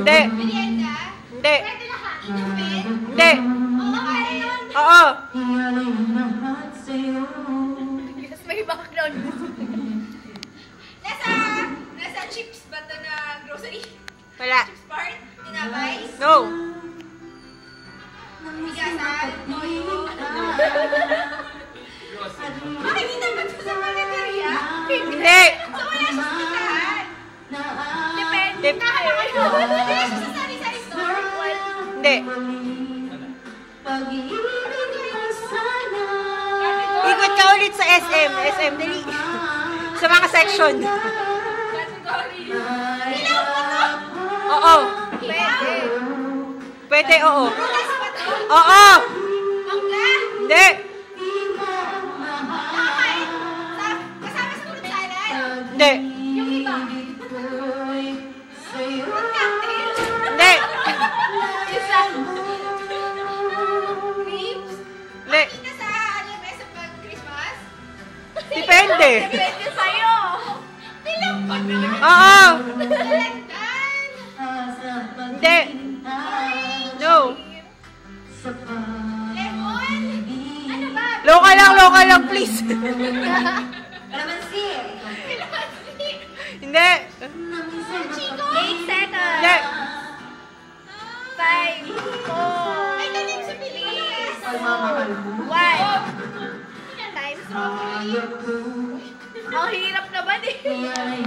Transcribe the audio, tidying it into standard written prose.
Hindi. Merienda? Hindi. Pwede na inumin? Hindi. Oo, kaya yun. Oo. Yes, may background. Nasa chips ba ito na grocery? Wala. Chips part? Tinapay? No. Bigasan? Toyo? Bakit hindi naman ito sa panaderia? Hindi. So wala siya sa tindahan? Depende. Wala siya sa sari-sari store? Hindi. Ikot ka ulit sa SM. SM, dali. Sa mga section. Ilaw po to? Oo. Pwede. Pwede, oo. Rulas ba to? Oo. Mangga? Hindi. Nakakain? Kasama sa fruit salad? Hindi. Yung iba? Fruit cocktail? Hindi. Isa? Grapes? Hindi. Makita sa mesa pag Christmas? Depende. Depende sa'yo. Bilang pa na. Oo. Talandan. Hindi. No. Lemon? Ano ba? Local lang, please.